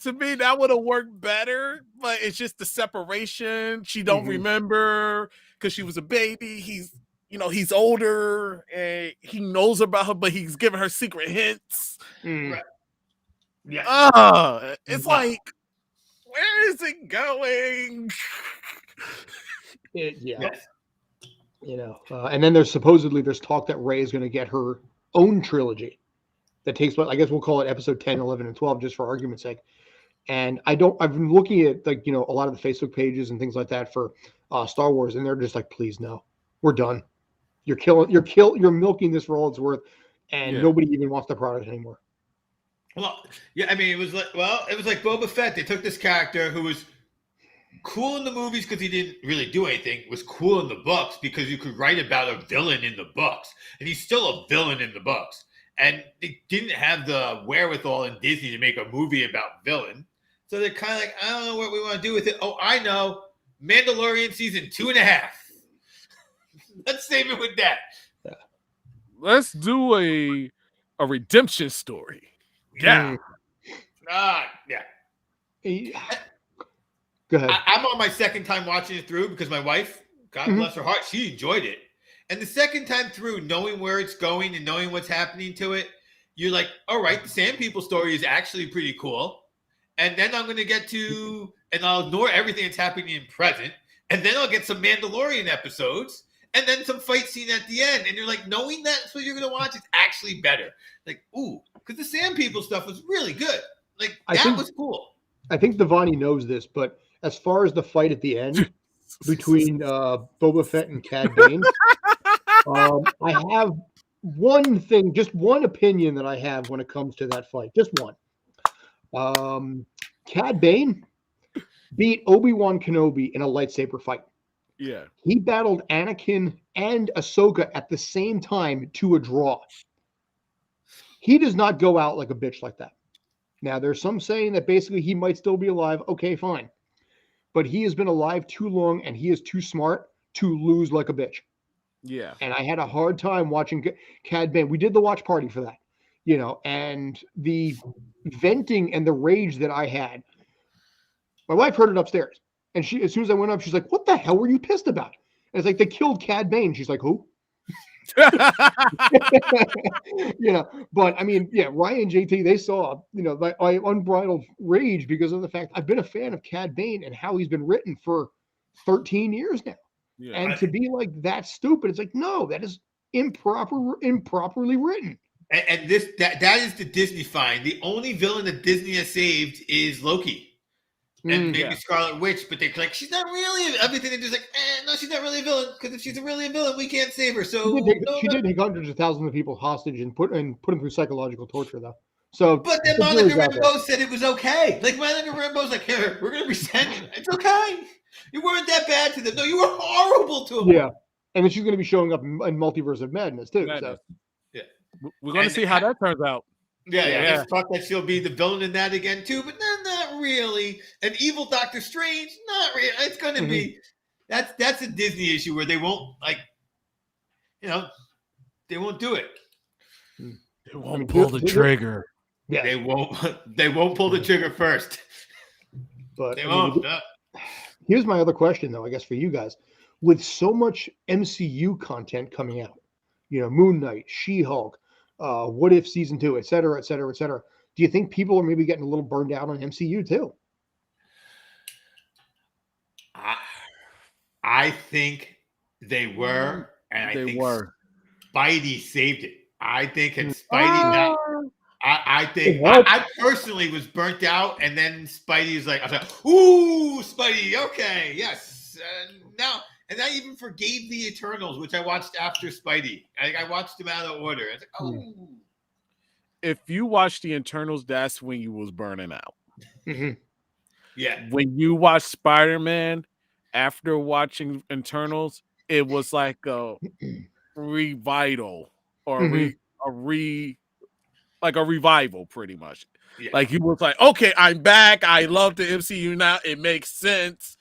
To me, that would have worked better, but it's just the separation. She don't remember because she was a baby. He's older and he knows about her, but he's giving her secret hints. Right. Yeah. It's like, where is it going? Yes. You know, and then there's talk that Rey is going to get her own trilogy that takes place. I guess we'll call it episode 10, 11, and 12, just for argument's sake. And I've been looking at a lot of the Facebook pages and things like that for Star Wars, and they're just like, please no, we're done. You're milking this for all it's worth, and nobody even wants the product anymore. Well, yeah, I mean, it was like Boba Fett. They took this character who was cool in the movies because he didn't really do anything, was cool in the books because you could write about a villain in the books, and he's still a villain in the books. And they didn't have the wherewithal in Disney to make a movie about villain. So they're kind of like, I don't know what we want to do with it. Oh, I know. Mandalorian season 2.5. Let's save it with that. Let's do a redemption story. Yeah. Yeah. Go ahead. I'm on my second time watching it through because my wife, God bless her heart, she enjoyed it. And the second time through, knowing where it's going and knowing what's happening to it, you're like, all right, the Sand People story is actually pretty cool. And then I'm going to get to, and I'll ignore everything that's happening in present. And then I'll get some Mandalorian episodes and then some fight scene at the end. And you're like, knowing that's what you're going to watch is actually better. Like, ooh, because the Sand People stuff was really good. Like, that was cool. I think Devani knows this, but as far as the fight at the end between Boba Fett and Cad Bane, I have one thing, just one opinion that I have when it comes to that fight. Just one. Cad Bane beat Obi-Wan Kenobi in a lightsaber fight. Yeah. He battled Anakin and Ahsoka at the same time to a draw. He does not go out like a bitch like that. Now, there's some saying that basically he might still be alive. Okay, fine. But he has been alive too long and he is too smart to lose like a bitch. Yeah. And I had a hard time watching Cad Bane. We did the watch party for that, and the venting and the rage that I had. My wife heard it upstairs. And as soon as I went up, she's like, what the hell were you pissed about? And it's like, they killed Cad Bane. She's like, who? But I mean, yeah, Ryan and JT, they saw, my unbridled rage because of the fact I've been a fan of Cad Bane and how he's been written for 13 years now. Yeah. And to be like that stupid, it's like, no, that is improperly written. And that is the Disney find. The only villain that Disney has saved is Loki. And maybe Scarlet Witch, but they're like, she's not really everything. They're just like, no, she's not really a villain, because if she's really a villain, we can't save her. So she did take hundreds of thousands of people hostage and put them through psychological torture, though. So, but then Monica Rambeau said it was okay. Like, Monica Rambeau's like, here, we're gonna resent you. It's okay. You weren't that bad to them. No, you were horrible to them. Yeah, and then she's going to be showing up in Multiverse of Madness too. So. Yeah, we're going to see how that turns out. Yeah. I thought that she'll be the villain in that again too, but not really. An evil Doctor Strange, not really. It's going to be that's a Disney issue where they won't they won't do it. They won't pull the trigger. Yeah, they won't. They won't pull the trigger first. But they won't. Here's my other question, though. I guess for you guys, with so much MCU content coming out, Moon Knight, She-Hulk. What If season 2, et cetera, et cetera, et cetera. Do you think people are maybe getting a little burned out on MCU too? I think they were, and I think Spidey saved it. I think it's Spidey. I personally was burnt out, and then Spidey's like, I was like, ooh, Spidey, okay, yes, and I even forgave the Eternals, which I watched after Spidey. I watched them out of order. I was like, oh. If you watch the Eternals, that's when you was burning out. Mm-hmm. Yeah. When you watch Spider-Man, after watching Eternals, it was like a revival or like a revival, pretty much. Yeah. Like you was like, okay, I'm back. I love the MCU now. It makes sense.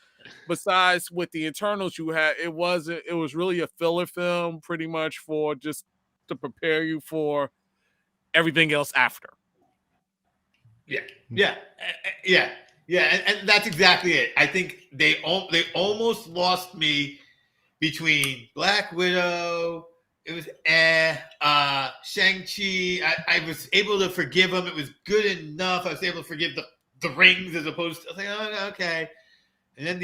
Besides with the Eternals you had, it was really a filler film pretty much for just to prepare you for everything else after. Yeah. And that's exactly it. I think they almost lost me between Black Widow. It was Shang-Chi. I was able to forgive him. It was good enough. I was able to forgive the rings as opposed to, I was like, oh, okay. And then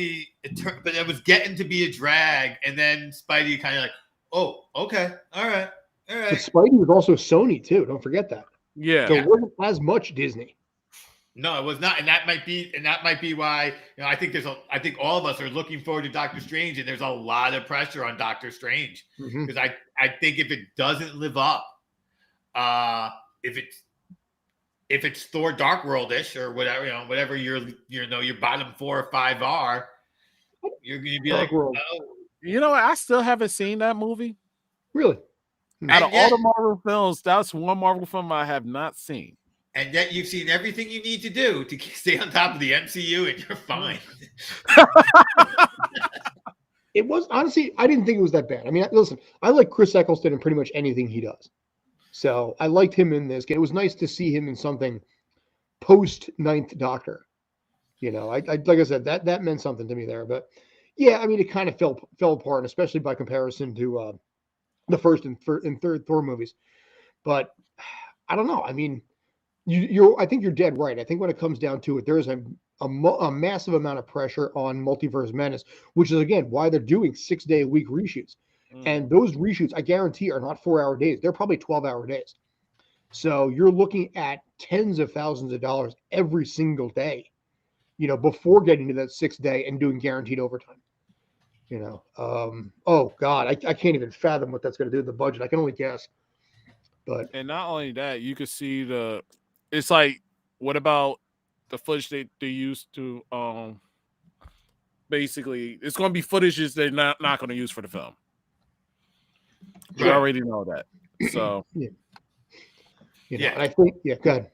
but it was getting to be a drag. And then Spidey kind of like, oh, okay. All right. But Spidey was also Sony too. Don't forget that. Yeah. So it wasn't as much Disney. No, it was not. And that might be why, I think I think all of us are looking forward to Doctor Strange, and there's a lot of pressure on Doctor Strange. Because I think if it doesn't live up, if it's Thor Dark World-ish or whatever, whatever your bottom 4 or 5 are, you're going to be Dark like, World. Oh. I still haven't seen that movie. Really? Out of all the Marvel films, that's one Marvel film I have not seen. And yet you've seen everything you need to do to stay on top of the MCU, and you're fine. It was, honestly, I didn't think it was that bad. I mean, listen, I like Chris Eccleston in pretty much anything he does. So I liked him in this. It was nice to see him in something post Ninth Doctor. Like I said, that meant something to me there. But yeah, I mean, it kind of fell apart, especially by comparison to the first and third Thor movies. But I don't know. I mean, I think you're dead right. I think when it comes down to it, there is a massive amount of pressure on Multiverse Madness, which is again why they're doing 6-day-a-week reshoots. And those reshoots, I guarantee, are not 4-hour days. They're probably 12-hour days. So you're looking at tens of thousands of dollars every single day, before getting to that 6th day and doing guaranteed overtime. Oh God, I can't even fathom what that's going to do to the budget. I can only guess. And not only that, you could see it's like, what about the footage they used to, basically, it's going to be footages they're not going to use for the film. You already know that. So, And I think, go ahead.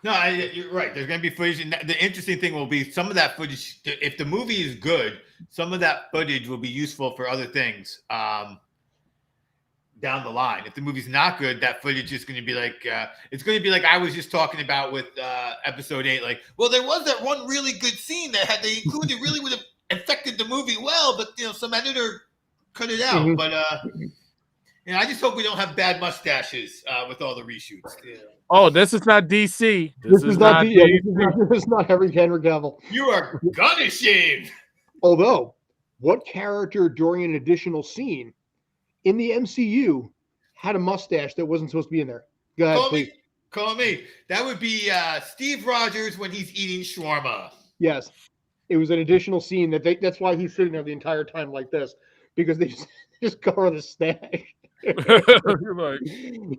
No, you're right. There's going to be footage. And the interesting thing will be some of that footage, if the movie is good, some of that footage will be useful for other things down the line. If the movie's not good, that footage is going to be like, it's going to be like I was just talking about with episode 8. Like, well, there was that one really good scene that had they included really would have affected the movie well, but some editor cut it out. But And I just hope we don't have bad mustaches with all the reshoots. Yeah. Oh, this is not DC. This is not DC. this is not Henry Cavill. You are gonna shave. Although, what character during an additional scene in the MCU had a mustache that wasn't supposed to be in there? Go ahead, please. Call me. That would be Steve Rogers when he's eating shawarma. Yes, it was an additional scene that's why he's sitting there the entire time like this, because they just cover the stash. Like,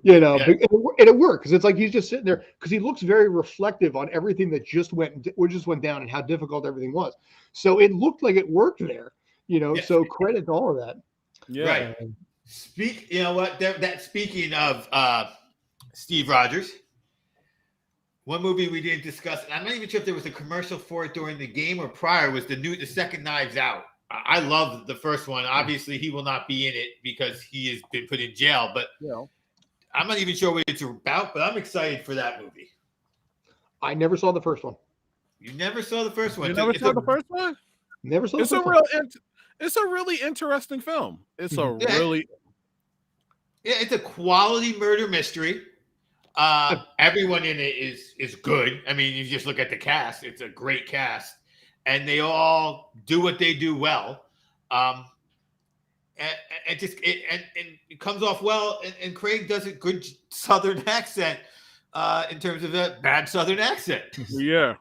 You know, and it worked because it's like he's just sitting there because he looks very reflective on everything that just went down and how difficult everything was. So it looked like it worked there, you know. Yes. So credit to all of that. Yeah. Right. You know what? That speaking of Steve Rogers, one movie we didn't discuss, and I'm not even sure if there was a commercial for it during the game or prior, was the second Knives Out. I love the first one. Obviously, he will not be in it because he has been put in jail. But I'm not even sure what it's about. But I'm excited for that movie. I never saw the first one. You never saw the first one. You never saw the first one? Never saw. It's a real. It's a really interesting film. It's a really. Yeah, it's a quality murder mystery. Everyone in it is good. I mean, you just look at the cast; it's a great cast. And they all do what they do well, and it comes off well. And Craig does a good Southern accent in terms of a bad Southern accent. Yeah,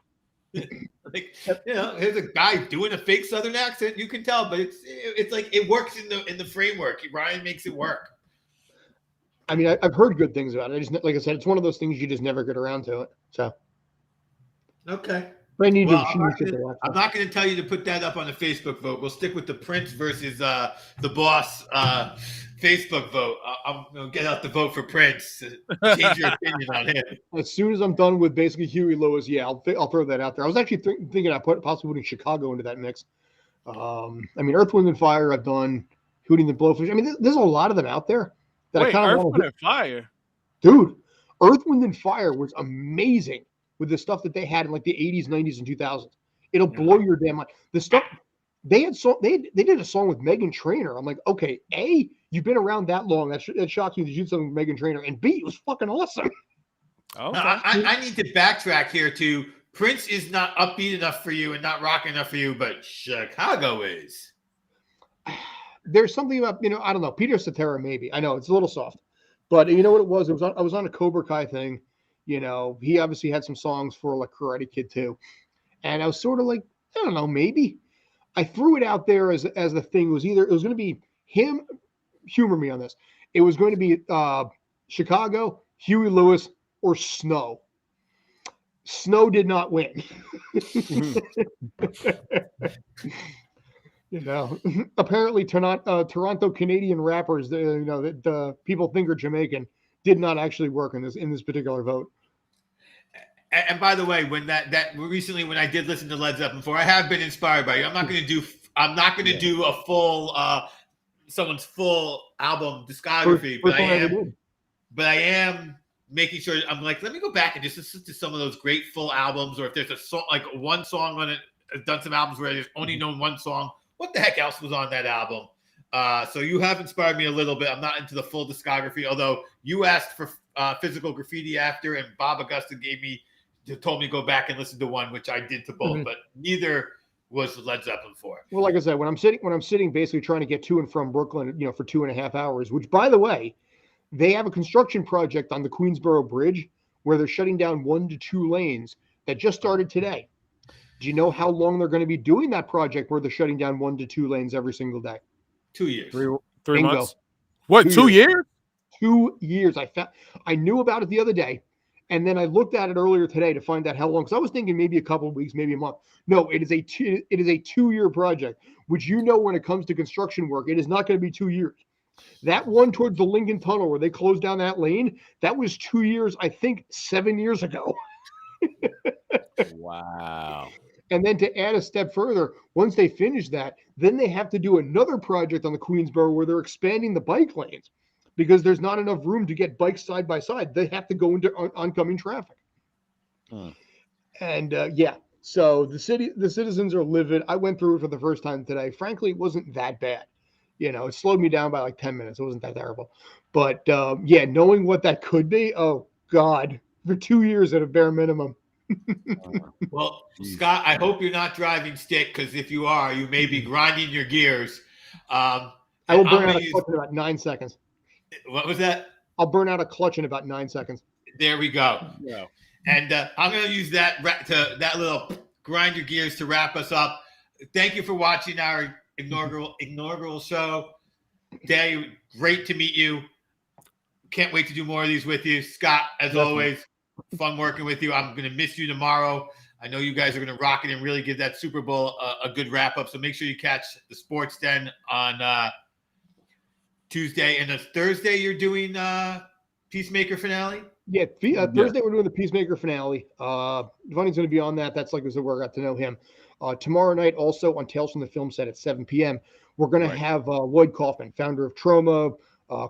like, you know, here's a guy doing a fake Southern accent. You can tell, but it's like it works in the framework. Ryan makes it work. I mean, I've heard good things about it. I just, like I said, it's one of those things you just never get around to it. So okay. I'm not going to tell you to put that up on the Facebook vote. We'll stick with the Prince versus the Boss Facebook vote. I'm going to get out the vote for Prince. Change your opinion on him. As soon as I'm done with basically Huey Lewis, I'll throw that out there. I was actually thinking I possibly putting Chicago into that mix. I mean, Earth, Wind, and Fire. I've done Hootie and the Blowfish. I mean, there's a lot of them out there that I kind of want to. Earth, Wind, and Fire, dude. Earth, Wind, and Fire was amazing. With the stuff that they had in like the 80s, 90s, and 2000s, it'll blow your damn mind. The stuff they did a song with Meghan Trainor. I'm like, okay, A, you've been around that long. That shocks me that you did something with Meghan Trainor, and B, it was fucking awesome. Okay. I need to backtrack here to Prince is not upbeat enough for you and not rocking enough for you, but Chicago is. There's something about, you know, I don't know, Peter Cetera maybe. I know it's a little soft, but you know what it was? I was on a Cobra Kai thing. You know, he obviously had some songs for like Karate Kid too. And I was sort of like, I don't know, maybe. I threw it out there as the thing was either, it was going to be him, humor me on this. It was going to be Chicago, Huey Lewis, or Snow. Snow did not win. You know, apparently Toronto Canadian rappers, you know, that people think are Jamaican, did not actually work in this particular vote. And by the way, when that recently when I did listen to Led Zeppelin 4, I have been inspired by you. I'm not going to do a full someone's full album discography, but I am making sure I'm like, let me go back and just listen to some of those great full albums, or if there's a song like one song on it. I've done some albums where there's only known one song. What the heck else was on that album? So you have inspired me a little bit. I'm not into the full discography, although you asked for Physical Graffiti after, and Bob Augusta told me to go back and listen to one, which I did to both, but neither was Led Zeppelin 4. Well, like I said, when I'm sitting basically trying to get to and from Brooklyn, you know, for 2.5 hours, which by the way, they have a construction project on the Queensboro Bridge where they're shutting down 1 to 2 lanes that just started today. Do you know how long they're going to be doing that project where they're shutting down 1 to 2 lanes every single day? 2 years. Three months. What, 2 years? 2 years. I knew about it the other day, and then I looked at it earlier today to find out how long, because I was thinking maybe a couple of weeks, maybe a month. No, it is a 2-year project, which, you know, when it comes to construction work, it is not going to be 2 years. That one towards the Lincoln Tunnel where they closed down that lane, that was 2 years, I think 7 years ago. Wow. And then to add a step further, once they finish that, then they have to do another project on the Queensboro where they're expanding the bike lanes because there's not enough room to get bikes side by side. They have to go into oncoming traffic. And so the citizens are livid. I went through it for the first time today. Frankly, it wasn't that bad. it slowed me down by like 10 minutes. It wasn't that terrible. But yeah, knowing what that could be, oh God, for 2 years at a bare minimum. Well, Scott, I hope you're not driving stick, because if you are, you may be grinding your gears. I will burn out a clutch in about 9 seconds. What was that? I'll burn out a clutch in about 9 seconds. There we go. Yeah. And I'm going to use that little grind your gears to wrap us up. Thank you for watching our inaugural show. Day, great to meet you. Can't wait to do more of these with you. Scott, as always, fun working with you. I'm going to miss you tomorrow. I know you guys are going to rock it and really give that Super Bowl a good wrap up. So make sure you catch the Sports Den on Tuesday. And Thursday, you're doing Peacemaker finale? Yeah, Thursday we're doing the Peacemaker finale. Vonnie's going to be on that. That's like I said, where I got to know him. Tomorrow night, also on Tales from the Film Set at 7 p.m., we're going to have Lloyd Kaufman, founder of Troma,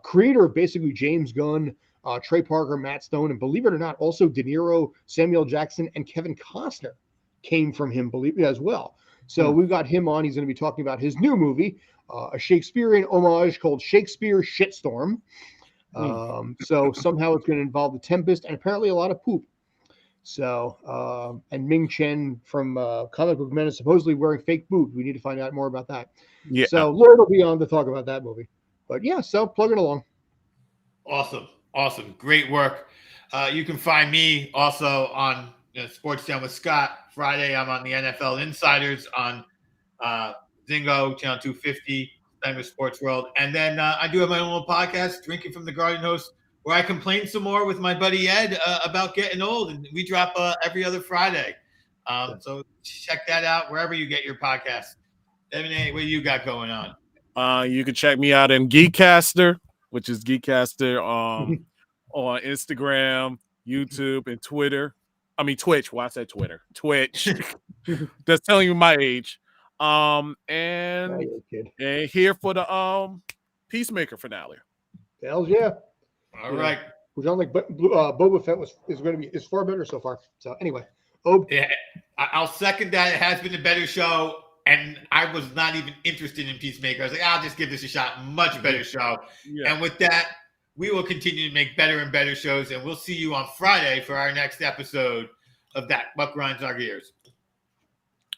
creator of basically James Gunn, Trey Parker, Matt Stone, and believe it or not, also De Niro, Samuel Jackson, and Kevin Costner came from him, believe it as well. So we've got him on. He's going to be talking about his new movie, a Shakespearean homage called Shakespeare Shitstorm. So somehow it's going to involve the Tempest and apparently a lot of poop. So, and Ming Chen from Comic Book Men is supposedly wearing fake boobs. We need to find out more about that. Yeah. So Lloyd will be on to talk about that movie. But yeah, so plug it along. Awesome. Great work. You can find me also on Sports Den with Scott. Friday, I'm on the NFL Insiders on Zingo, Channel 250, Denver Sports World. And then I do have my own little podcast, Drinking from the Garden Host, where I complain some more with my buddy Ed about getting old. And we drop every other Friday. So check that out wherever you get your podcast. Evan A., what you got going on? You can check me out in Geekcaster, which is Geekcaster on Instagram, YouTube, and Twitter. I mean Twitch. Why I said Twitter? Twitch. That's telling you my age. And here for the Peacemaker finale. Hells yeah. All right. Which I'm like, Boba Fett is far better so far. So anyway, yeah, I'll second that. It has been a better show. And I was not even interested in Peacemaker. I was like, I'll just give this a shot. Much better show. Yeah. And with that, we will continue to make better and better shows. And we'll see you on Friday for our next episode of That What Grinds Our Gears.